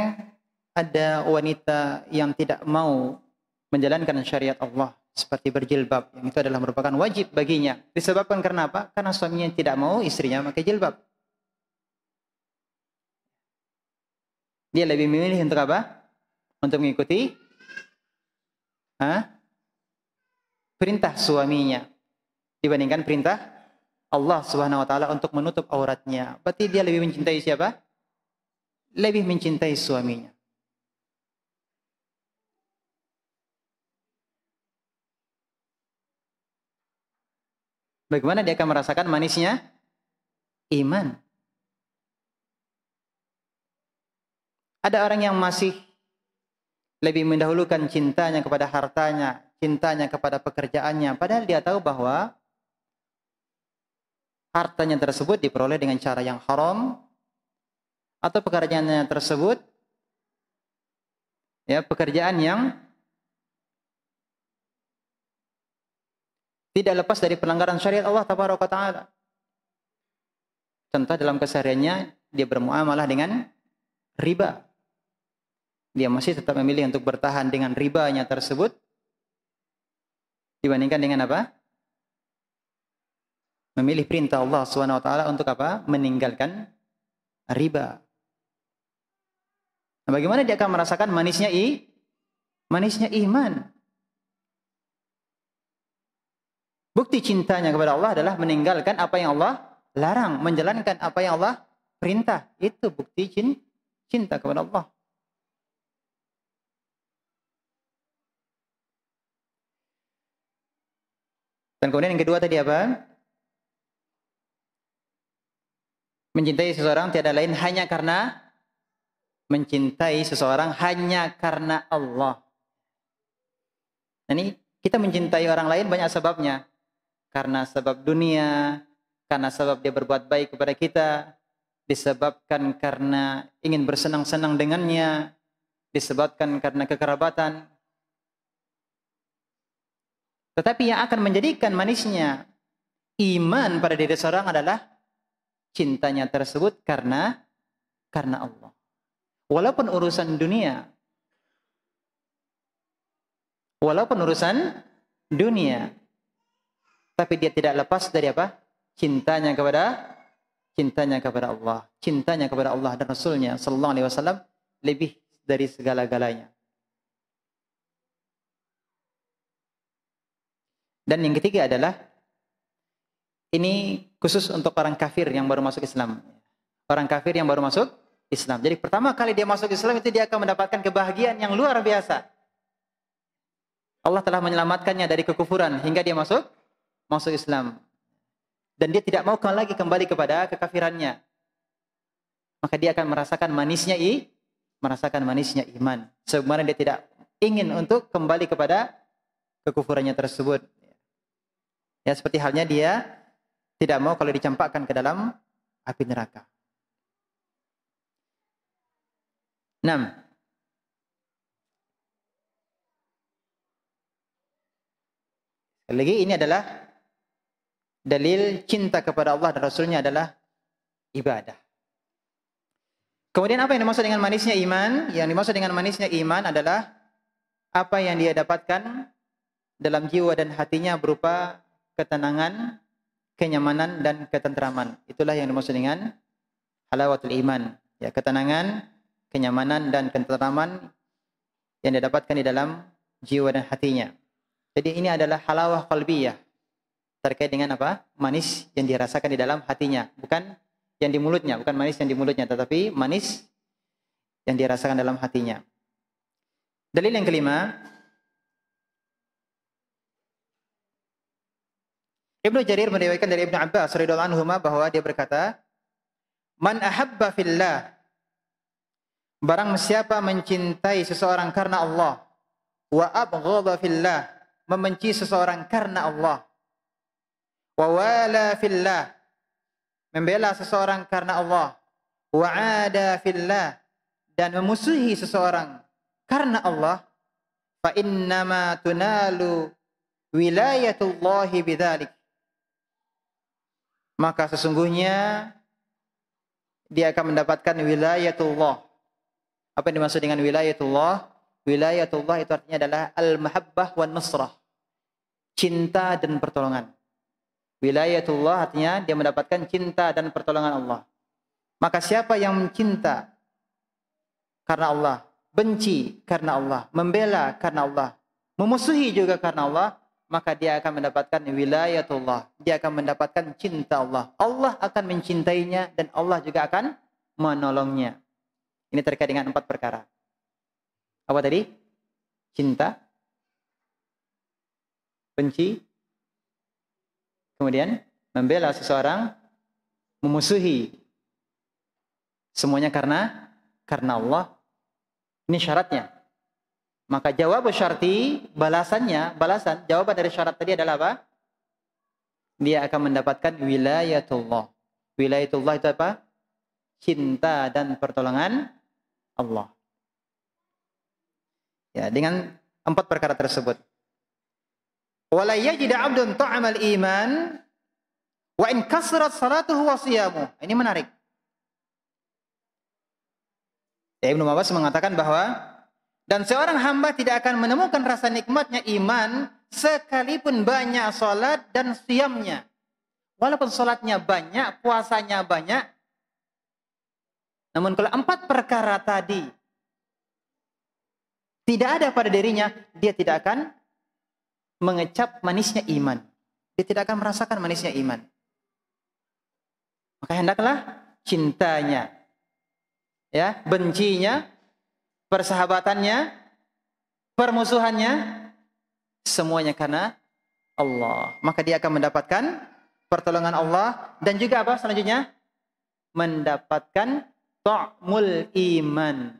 ada wanita yang tidak mau menjalankan syariat Allah seperti berjilbab, yang itu adalah merupakan wajib baginya. Disebabkan karena apa? Karena suaminya tidak mau istrinya pakai jilbab. Dia lebih memilih untuk apa? Untuk mengikuti perintah suaminya dibandingkan perintah Allah Subhanahu wa taala untuk menutup auratnya. Berarti dia lebih mencintai siapa? Lebih mencintai suaminya. Bagaimana dia akan merasakan manisnya iman? Ada orang yang masih lebih mendahulukan cintanya kepada hartanya, cintanya kepada pekerjaannya, padahal dia tahu bahwa hartanya tersebut diperoleh dengan cara yang haram, atau pekerjaannya tersebut pekerjaan yang tidak lepas dari pelanggaran syariat Allah Tabaraka Ta'ala. Contoh dalam kesehariannya dia bermuamalah dengan riba. Dia masih tetap memilih untuk bertahan dengan ribanya tersebut dibandingkan dengan apa? Memilih perintah Allah Subhanahu wa taala untuk apa? Meninggalkan riba. Nah, bagaimana dia akan merasakan manisnya iman? Bukti cintanya kepada Allah adalah meninggalkan apa yang Allah larang, menjalankan apa yang Allah perintah. Itu bukti cinta kepada Allah. Dan kemudian yang kedua tadi apa? Mencintai seseorang tiada lain hanya karena mencintai seseorang hanya karena Allah. Nah, ini kita mencintai orang lain banyak sebabnya. Karena sebab dunia, karena sebab dia berbuat baik kepada kita, disebabkan karena ingin bersenang-senang dengannya, disebabkan karena kekerabatan. Tetapi yang akan menjadikan manisnya iman pada diri seorang adalah cintanya tersebut karena Allah. Walaupun urusan dunia, tapi dia tidak lepas dari apa? Cintanya kepada Allah. Cintanya kepada Allah dan Rasulnya sallallahu alaihi wasallam lebih dari segala-galanya. Dan yang ketiga adalah ini khusus untuk orang kafir yang baru masuk Islam. Orang kafir yang baru masuk Islam. Jadi pertama kali dia masuk Islam itu dia akan mendapatkan kebahagiaan yang luar biasa. Allah telah menyelamatkannya dari kekufuran hingga dia masuk Islam. Dan dia tidak mau lagi kembali kepada kekafirannya. Maka dia akan merasakan manisnya iman. Sebagaimana dia tidak ingin untuk kembali kepada kekufurannya tersebut. Ya, seperti halnya dia tidak mau kalau dicampakkan ke dalam api neraka. 6. Sekali lagi, ini adalah dalil cinta kepada Allah dan Rasulnya adalah ibadah. Kemudian apa yang dimaksud dengan manisnya iman? Yang dimaksud dengan manisnya iman adalah apa yang dia dapatkan dalam jiwa dan hatinya berupa ketenangan, kenyamanan, dan ketentraman. Itulah yang dimaksud dengan halawatul iman. Ya, ketenangan, kenyamanan, dan ketentraman yang dia dapatkan di dalam jiwa dan hatinya. Jadi ini adalah halawah qalbiyah. Terkait dengan apa? Manis yang dirasakan di dalam hatinya. Bukan yang di mulutnya, bukan manis yang di mulutnya, tetapi manis yang dirasakan dalam hatinya. Dalil yang kelima, Ibnu Jarir meriwayatkan dari Ibnu Abbas radhiyallahu anhu bahwa dia berkata, "Man ahabba fillah," barang siapa mencintai seseorang karena Allah, wa abghadha fillah, membenci seseorang karena Allah, wa wala fillah, membela seseorang karena Allah, wa ada fillah, dan memusuhi seseorang karena Allah, fa innama tunalu wilayatullahi bidzalik, maka sesungguhnya dia akan mendapatkan wilayatullah. Apa yang dimaksud dengan wilayatullah? Wilayatullah itu artinya adalah al-mahabbah wan nusrah, cinta dan pertolongan. Wilayatullah artinya dia mendapatkan cinta dan pertolongan Allah. Maka siapa yang mencinta karena Allah, benci karena Allah, membela karena Allah, memusuhi juga karena Allah, maka dia akan mendapatkan wilayatullah. Dia akan mendapatkan cinta Allah. Allah akan mencintainya dan Allah juga akan menolongnya. Ini terkait dengan 4 perkara. Apa tadi? Cinta, benci, kemudian membela seseorang, memusuhi. Semuanya karena Allah. Ini syaratnya. Maka jawab syarti, balasan jawaban dari syarat tadi adalah apa? Dia akan mendapatkan wilayatullah. Wilayatullah itu apa? Cinta dan pertolongan Allah. Ya, dengan 4 perkara tersebut. Wala yajid 'abdun ta'amal iman wa in kasrat salatuhu wa siyamuh. Ini menarik. Ya, Ibnu Abbas mengatakan bahwa dan seorang hamba tidak akan menemukan rasa nikmatnya iman sekalipun banyak salat dan siamnya. Walaupun salatnya banyak, puasanya banyak, namun kalau 4 perkara tadi tidak ada pada dirinya, dia tidak akan mengecap manisnya iman. Dia tidak akan merasakan manisnya iman. Maka hendaklah cintanya, ya, bencinya, persahabatannya, permusuhannya, semuanya karena Allah. Maka dia akan mendapatkan pertolongan Allah dan juga apa selanjutnya? Mendapatkan ta'mul iman.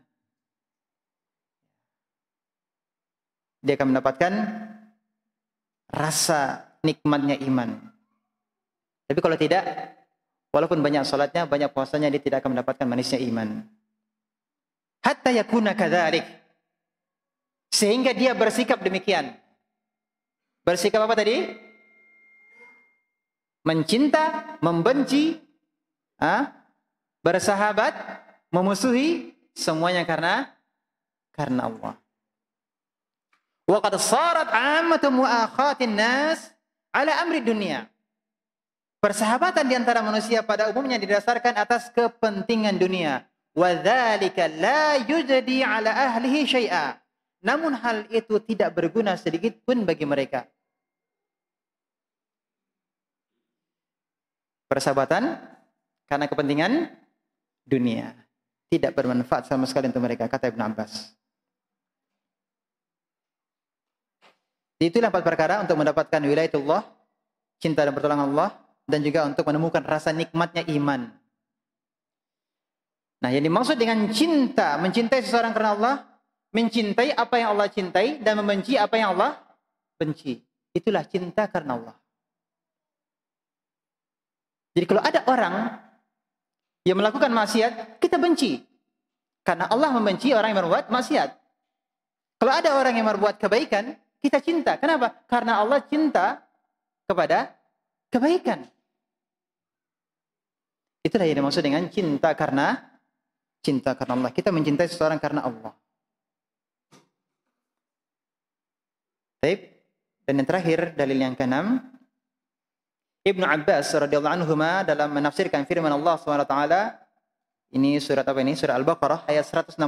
Dia akan mendapatkan rasa nikmatnya iman. Tapi kalau tidak, walaupun banyak salatnya, banyak puasanya, dia tidak akan mendapatkan manisnya iman. Hatta yakuna kadzalik. Sehingga dia bersikap demikian. Bersikap apa tadi? Mencinta, membenci, bersahabat, memusuhi, semuanya karena Allah. Wa qad sarat 'ammatu mu'akhatin nas 'ala amri dunia. Persahabatan di antara manusia pada umumnya didasarkan atas kepentingan dunia. Wa dzalika la yujdi 'ala ahlihi syai'a. Namun hal itu tidak berguna sedikit pun bagi mereka. Persahabatan karena kepentingan dunia tidak bermanfaat sama sekali untuk mereka, kata Ibnu Abbas. Itulah 4 perkara untuk mendapatkan wilayatullah, cinta dan pertolongan Allah, dan juga untuk menemukan rasa nikmatnya iman. Nah, yang dimaksud dengan cinta, mencintai seseorang karena Allah, mencintai apa yang Allah cintai dan membenci apa yang Allah benci. Itulah cinta karena Allah. Jadi kalau ada orang yang melakukan maksiat, kita benci. Karena Allah membenci orang yang berbuat maksiat. Kalau ada orang yang berbuat kebaikan, kita cinta. Kenapa? Karena Allah cinta kepada kebaikan. Itulah yang dimaksud dengan cinta karena Allah. Kita mencintai seseorang karena Allah. Baik. Dan yang terakhir, dalil yang ke-6, Ibnu Abbas radhiyallahu anhuma dalam menafsirkan firman Allah SWT, ini surat apa ini? Surah Al-Baqarah ayat 166.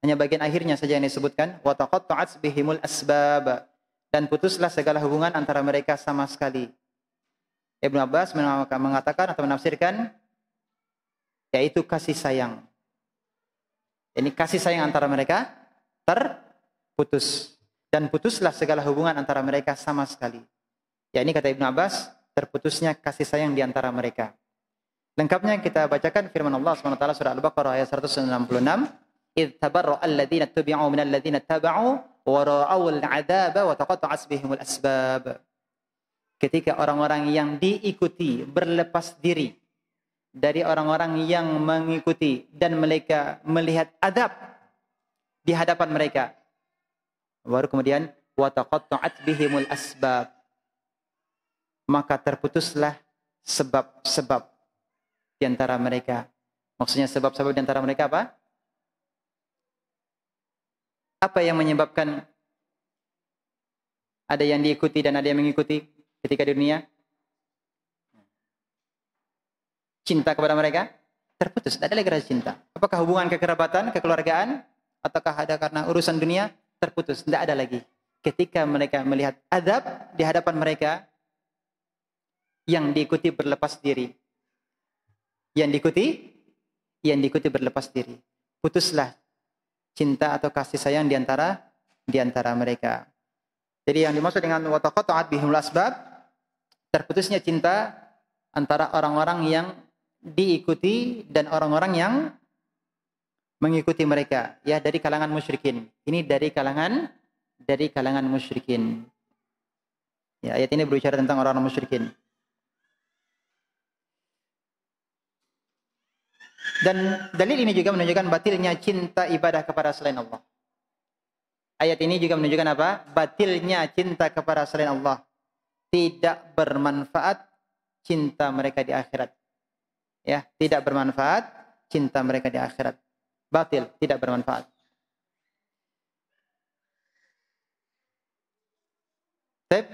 Hanya bagian akhirnya saja yang disebutkan, wa taqatta'at bihimul asbab, dan putuslah segala hubungan antara mereka sama sekali. Ibnu Abbas mengatakan atau menafsirkan, yaitu kasih sayang. Ini kasih sayang antara mereka terputus, dan putuslah segala hubungan antara mereka sama sekali. Ya, ini kata Ibnu Abbas, terputusnya kasih sayang di antara mereka. Lengkapnya kita bacakan firman Allah SWT surah Al-Baqarah ayat 166. إِذْ تَبَرَّأَ الَّذِينَ اتَّبَعُوا مِنَ الَّذِينَ اتَّبَعُوا وَرَأَوُا الْعَذَابَ وَتَقَطَّعَتْ بِهِمُ الْأَسْبَابُ. Ketika orang-orang yang diikuti berlepas diri dari orang-orang yang mengikuti dan mereka melihat azab di hadapan mereka. Baru kemudian وَتَقَطَّعَتْ بِهِمُ الْأَسْبَابُ. Maka terputuslah sebab-sebab di antara mereka. Maksudnya sebab-sebab di antara mereka apa? Apa yang menyebabkan ada yang diikuti dan ada yang mengikuti ketika di dunia? Cinta kepada mereka terputus, tidak ada lagi rasa cinta. Apakah hubungan kekerabatan, kekeluargaan, ataukah ada karena urusan dunia? Terputus, tidak ada lagi. Ketika mereka melihat azab di hadapan mereka, yang diikuti berlepas diri. Yang diikuti berlepas diri. Putuslah cinta atau kasih sayang di antara mereka. Jadi yang dimaksud dengan wa taqatta'at bihimul asbab, terputusnya cinta antara orang-orang yang diikuti dan orang-orang yang mengikuti mereka, ya, dari kalangan musyrikin. Ini dari kalangan musyrikin. Ya, ayat ini berbicara tentang orang-orang musyrikin. Dan dalil ini juga menunjukkan batilnya cinta ibadah kepada selain Allah. Ayat ini juga menunjukkan apa? Batilnya cinta kepada selain Allah. Tidak bermanfaat cinta mereka di akhirat. Ya, tidak bermanfaat cinta mereka di akhirat. Batil, tidak bermanfaat. Baik.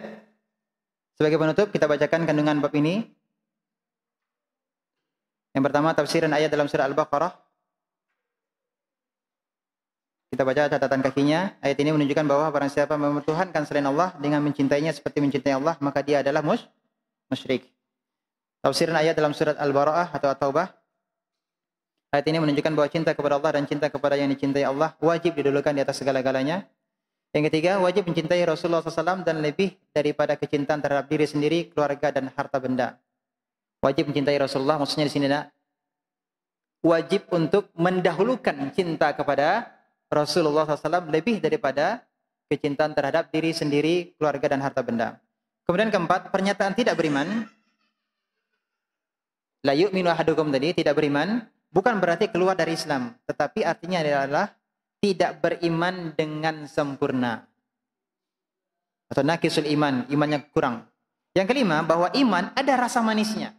Sebagai penutup kita bacakan kandungan bab ini. Yang pertama, tafsiran ayat dalam surah Al-Baqarah. Kita baca catatan kakinya. Ayat ini menunjukkan bahwa barang siapa mempertuhankan selain Allah dengan mencintainya seperti mencintai Allah, maka dia adalah musyrik. Tafsiran ayat dalam surat Al-Bara'ah atau At-Taubah. Ayat ini menunjukkan bahwa cinta kepada Allah dan cinta kepada yang dicintai Allah wajib didahulukan di atas segala-galanya. Yang ketiga, wajib mencintai Rasulullah SAW dan lebih daripada kecintaan terhadap diri sendiri, keluarga, dan harta benda. Wajib mencintai Rasulullah, maksudnya di sini wajib untuk mendahulukan cinta kepada Rasulullah SAW lebih daripada kecintaan terhadap diri sendiri, keluarga, dan harta benda. Kemudian keempat, pernyataan tidak beriman. La yu'minu ahadukum tadi, tidak beriman, bukan berarti keluar dari Islam, tetapi artinya adalah tidak beriman dengan sempurna. Atau naqisul iman, imannya kurang. Yang kelima, bahwa iman ada rasa manisnya.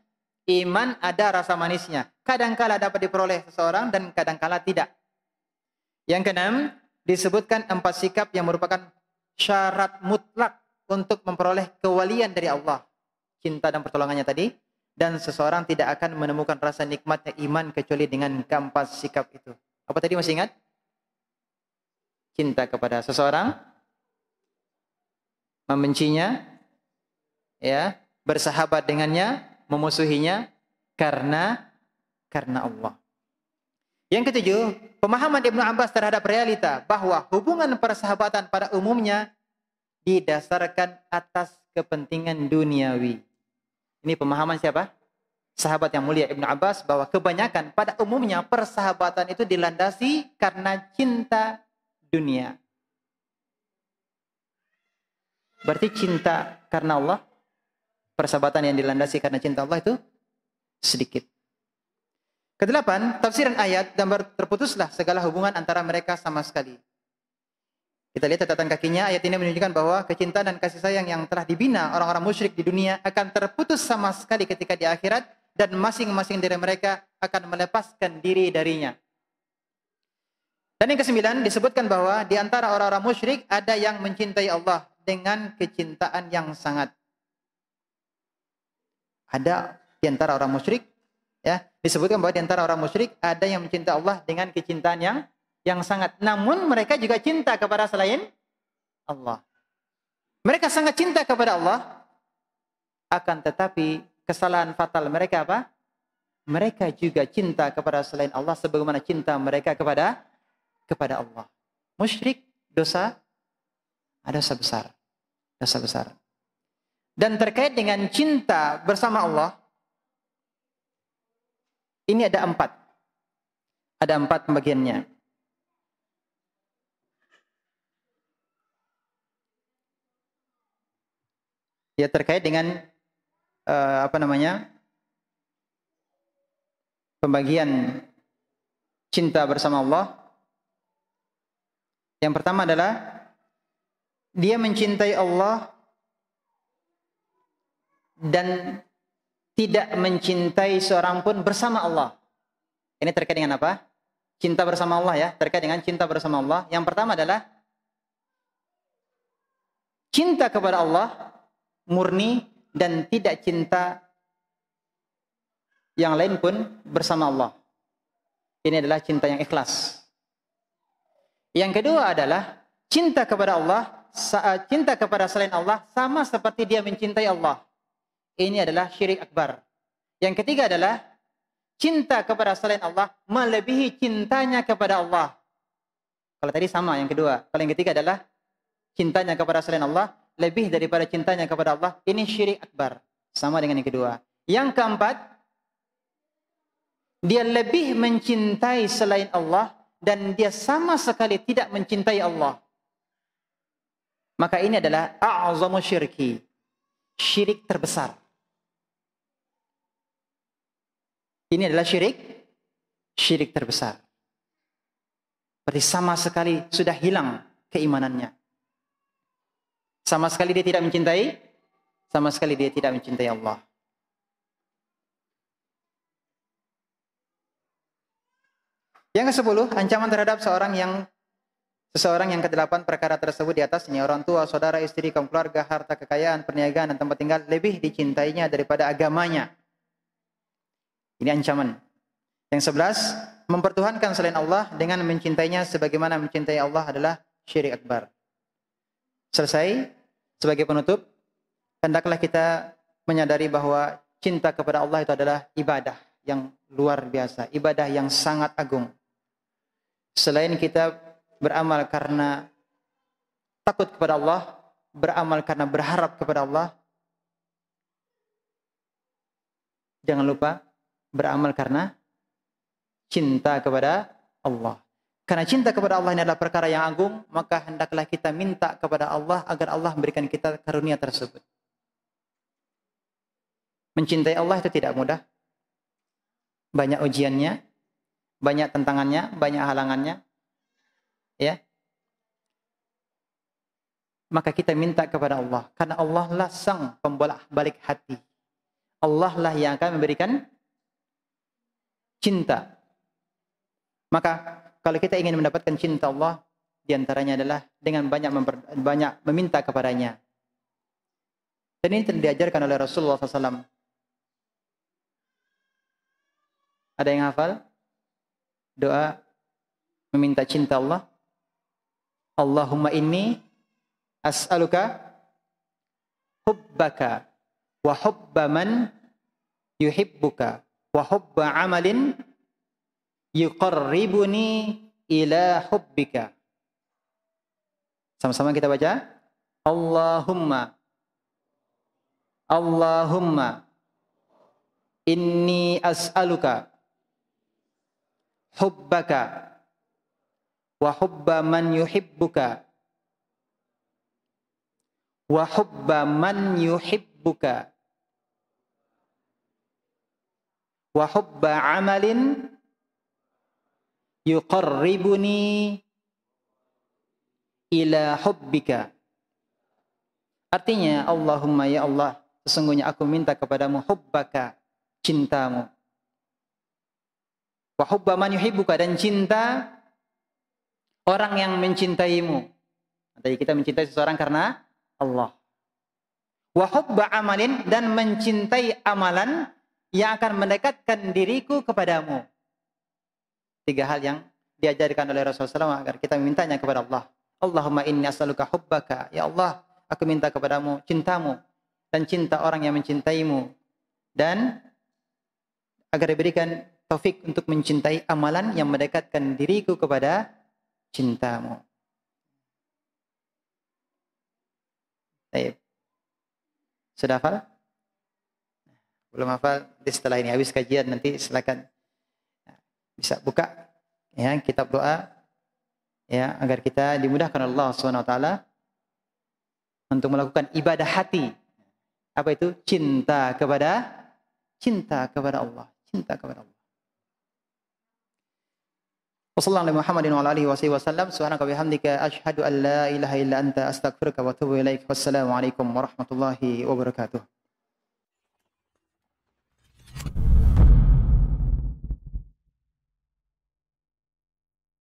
Iman ada rasa manisnya. Kadangkala dapat diperoleh seseorang dan kadangkala tidak. Yang keenam, disebutkan 4 sikap yang merupakan syarat mutlak untuk memperoleh kewalian dari Allah. Cinta dan pertolongannya tadi. Dan seseorang tidak akan menemukan rasa nikmatnya iman kecuali dengan keempat sikap itu. Apa tadi masih ingat? Cinta kepada seseorang, membencinya, ya, bersahabat dengannya, memusuhinya karena Allah. Yang ketujuh, pemahaman Ibnu Abbas terhadap realita bahwa hubungan persahabatan pada umumnya didasarkan atas kepentingan duniawi. Ini pemahaman siapa? Sahabat yang mulia Ibnu Abbas, bahwa kebanyakan pada umumnya persahabatan itu dilandasi karena cinta dunia. Berarti cinta karena Allah, persahabatan yang dilandasi karena cinta Allah itu sedikit. Kedelapan, tafsiran ayat dan terputuslah segala hubungan antara mereka sama sekali. Kita lihat catatan kakinya, ayat ini menunjukkan bahwa kecintaan dan kasih sayang yang telah dibina orang-orang musyrik di dunia akan terputus sama sekali ketika di akhirat, dan masing-masing dari mereka akan melepaskan diri darinya. Dan yang kesembilan, disebutkan bahwa di antara orang-orang musyrik ada yang mencintai Allah dengan kecintaan yang sangat. Ada di antara orang musyrik, ya, disebutkan bahwa di antara orang musyrik ada yang mencintai Allah dengan kecintaan yang sangat. Namun mereka juga cinta kepada selain Allah. Mereka sangat cinta kepada Allah, akan tetapi kesalahan fatal mereka apa? Mereka juga cinta kepada selain Allah sebagaimana cinta mereka kepada Allah. Musyrik dosa besar. Dosa besar. Dan terkait dengan cinta bersama Allah, ini ada 4. Ada 4 pembagiannya. Ya, terkait dengan pembagian cinta bersama Allah. Yang pertama adalah dia mencintai Allah dan tidak mencintai seorang pun bersama Allah. Ini terkait dengan apa? Cinta bersama Allah, ya, terkait dengan cinta bersama Allah. Yang pertama adalah cinta kepada Allah murni dan tidak cinta yang lain pun bersama Allah. Ini adalah cinta yang ikhlas. Yang kedua adalah cinta kepada Allah, cinta kepada selain Allah sama seperti dia mencintai Allah. Ini adalah syirik akbar. Yang ketiga adalah cinta kepada selain Allah melebihi cintanya kepada Allah. Kalau tadi sama yang kedua. Kalau yang ketiga adalah cintanya kepada selain Allah lebih daripada cintanya kepada Allah. Ini syirik akbar. Sama dengan yang kedua. Yang keempat, dia lebih mencintai selain Allah dan dia sama sekali tidak mencintai Allah. Maka ini adalah a'zamu syirki. Syirik terbesar. Ini adalah syirik terbesar. Berarti sama sekali sudah hilang keimanannya. Sama sekali dia tidak mencintai Allah. Yang ke-10, ancaman terhadap seseorang yang ke-8 perkara tersebut di atasnya, orang tua, saudara, istri, kaum keluarga, harta, kekayaan, perniagaan, dan tempat tinggal lebih dicintainya daripada agamanya. Ini ancaman. Yang 11, mempertuhankan selain Allah dengan mencintainya sebagaimana mencintai Allah adalah syirik akbar. Selesai. Sebagai penutup, hendaklah kita menyadari bahwa cinta kepada Allah itu adalah ibadah yang luar biasa, ibadah yang sangat agung. Selain kita beramal karena takut kepada Allah, beramal karena berharap kepada Allah, jangan lupa beramal karena cinta kepada Allah. Karena cinta kepada Allah ini adalah perkara yang agung, maka hendaklah kita minta kepada Allah agar Allah memberikan kita karunia tersebut. Mencintai Allah itu tidak mudah. Banyak ujiannya, banyak tantangannya, banyak halangannya. Ya. Maka kita minta kepada Allah, karena Allah lah sang pembolak-balik hati. Allah lah yang akan memberikan cinta. Maka kalau kita ingin mendapatkan cinta Allah, diantaranya adalah dengan banyak meminta kepadanya. Dan ini diajarkan oleh Rasulullah SAW. Ada yang hafal? Doa meminta cinta Allah. Allahumma inni as'aluka hubbaka wa hubba man yuhibbuka wa hubba amalin yuqarribuni ila hubbika. Sama-sama kita baca. Allahumma inni as'aluka hubbaka wa hubba man yuhibbuka, wa hubba man yuhibbuka, wa hubba amalin yuqarribuni ila hubbika. Artinya, Allahumma ya Allah, sesungguhnya aku minta kepadamu hubbaka, cintamu. Wa hubba man yuhibbuka, dan cinta orang yang mencintaimu. Tadi kita mencintai seseorang karena Allah. Wa hubba amalin, dan mencintai amalan yang akan mendekatkan diriku kepadamu. 3 hal yang diajarkan oleh Rasulullah SAW agar kita memintanya kepada Allah. Allahumma inni as'aluka hubbaka. Ya Allah, aku minta kepadamu cintamu dan cinta orang yang mencintaimu. Dan agar diberikan taufik untuk mencintai amalan yang mendekatkan diriku kepada cintamu. Baik. Sudah hafal? Belum hafal? Nanti setelah ini habis kajian nanti silakan bisa buka ya kitab doa ya agar kita dimudahkan Allah Subhanahu wa taala untuk melakukan ibadah hati. Apa itu? Cinta kepada Allah, cinta kepada Allah. Wassallallahu Muhammadin wa ala alihi wasallam. Subhanaka wa bihamdika asyhadu an la ilaha illa anta astaghfiruka wa atubu ilaik. Wassalamu alaikum warahmatullahi wabarakatuh.